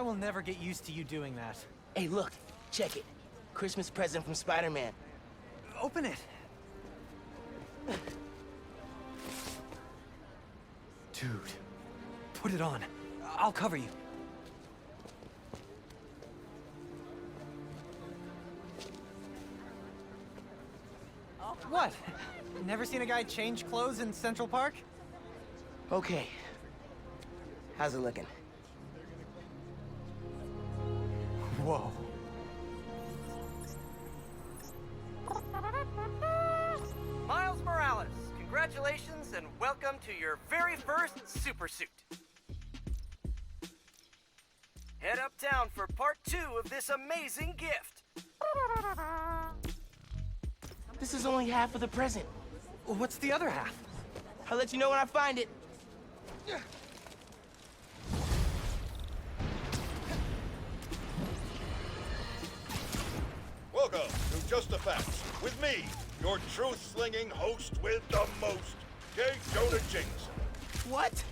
I will never get used to you doing that. Hey, look. Check it. Christmas present from Spider-Man. Open it. Dude, put it on. I'll cover you. What? Never seen a guy change clothes in Central Park? Okay. How's it looking? Whoa. Miles Morales, congratulations and welcome to your very first super suit. Head uptown for part 2 of this amazing gift. This is only half of the present. What's the other half? I'll let you know when I find it. Welcome to Just the Facts with me, your truth-slinging host with the most, J. Jonah Jameson. What?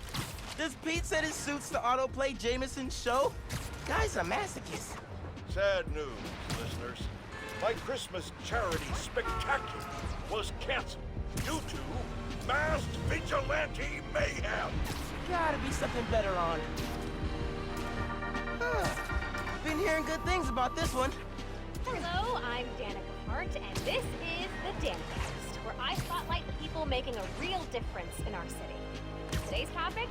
Does Pete set his suits to autoplay Jameson's show? Guy's a masochist. Sad news, listeners. My Christmas charity spectacular was canceled due to masked vigilante mayhem. Gotta be something better on. Been hearing good things about this one. Hello, I'm Danica Hart, and this is the Danicast, where I spotlight the people making a real difference in our city. Today's topic?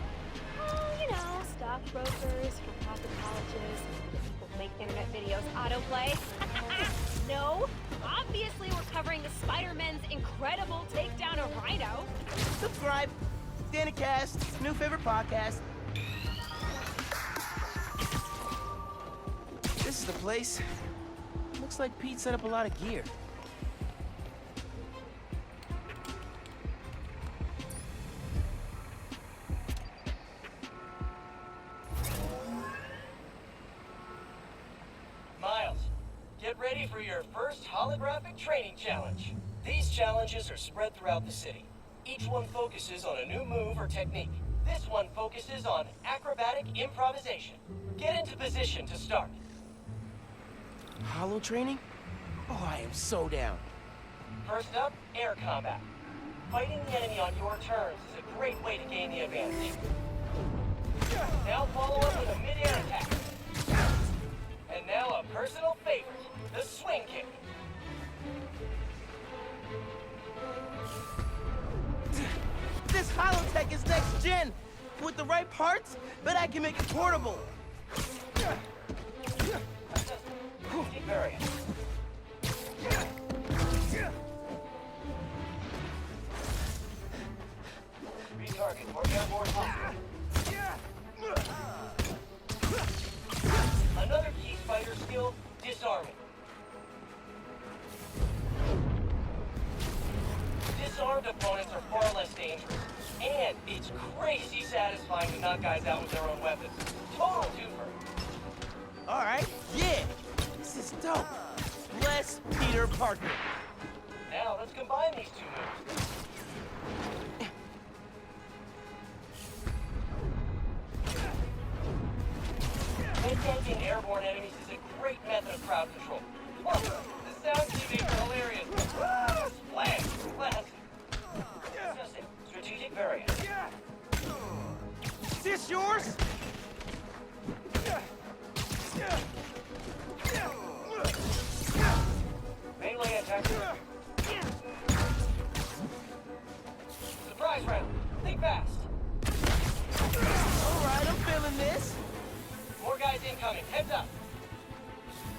Oh, you know, stockbrokers, for-profit colleges, the people who make internet videos autoplay. No, obviously we're covering the Spider-Man's incredible takedown of Rhino. Subscribe. Danicast, new favorite podcast. This is the place. Looks like Pete set up a lot of gear. Miles, get ready for your first holographic training challenge. These challenges are spread throughout the city. Each one focuses on a new move or technique. This one focuses on acrobatic improvisation. Get into position to start. Hollow training? Oh, I am so down. First up, air combat. Fighting the enemy on your terms is a great way to gain the advantage. Now follow up with a mid-air attack. And now a personal favorite, the swing kick. This Holotech is next gen. With the right parts, bet I can make it portable. Strategic variant. Retarget for airborne hostile. Another key fighter skill, disarming. Disarmed opponents are far less dangerous, and it's crazy satisfying to knock guys out with their own weapons. Total twofer. All right, yeah. This is dope. Bless Peter Parker. Now let's combine these two moves. Head-dunking airborne enemies is a great method of crowd control. Plus, the sound teammates are hilarious. Splash! Splash! Just it. Strategic variant. Is this yours? Melee attack. Surprise round. Think fast. All right, I'm feeling this. More guys incoming. Heads up.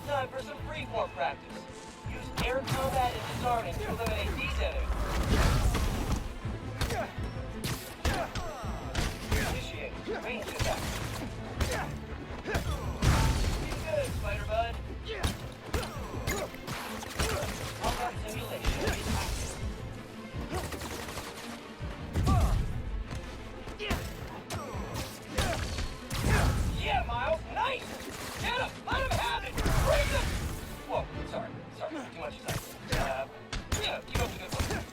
Time for some freeform practice. Use air combat and disarming to eliminate these enemies. Initiate. Range attack. Be good, Spider-Bud. Combat simulation is active. Yeah, Miles, nice! Get him! Let him have it! Break him! Whoa, sorry, too much time. Yeah, keep up the good work.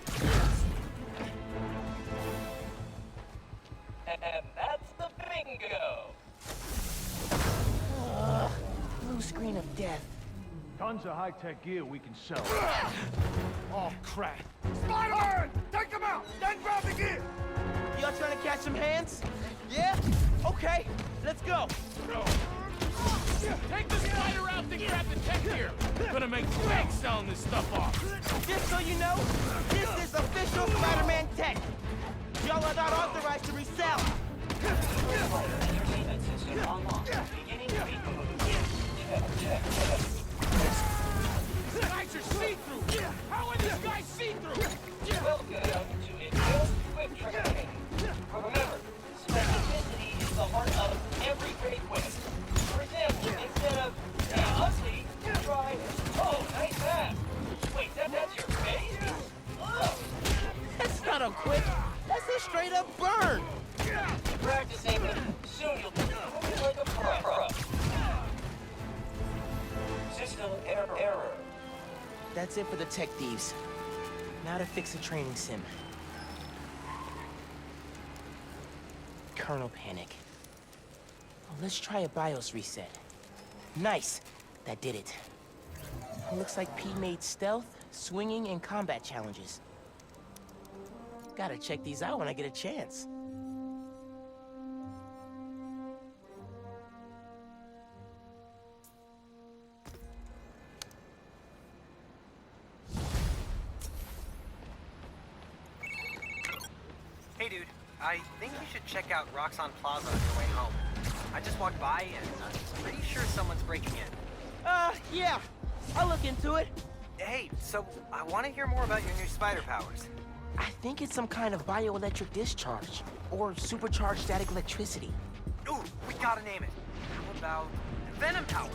And that's the bingo! Tons of high-tech gear we can sell. Oh, crap. Spider-Man! Take him out! Then grab the gear! Y'all trying to catch some hands? Yeah? Okay, let's go. Take the spider out, then grab the tech gear. Gonna make bank selling this stuff off. Just so you know, this is official Spider-Man tech. Y'all are not authorized to resell. Entertainment system online. Beginning reboot. Check. These guys are see-through. How are these guys see-through? Welcome to Advanced Quick Training. Remember, specificity is the heart of every great quest. For example, instead of, ugly, try, oh, nice hat. Wait, that's your face? Ugh. That's not a quick. That's a straight up burn. Practicing, soon you'll be moving like a pro. System error. That's it for the tech thieves. Now to fix a training sim. Kernel panic. Well, let's try a BIOS reset. Nice. That did it. Looks like Pete made stealth, swinging, and combat challenges. Gotta check these out when I get a chance. Hey, dude. I think you should check out Roxxon Plaza on your way home. I just walked by and I'm pretty sure someone's breaking in. Yeah. I'll look into it. Hey, so I want to hear more about your new spider powers. I think it's some kind of bioelectric discharge. Or supercharged static electricity. Ooh, we gotta name it. How about Venom Power?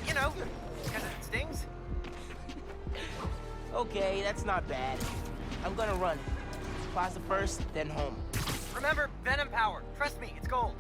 You know, because it stings. Okay, that's not bad. I'm gonna run. Plaza first, then home. Remember, Venom Power. Trust me, it's gold.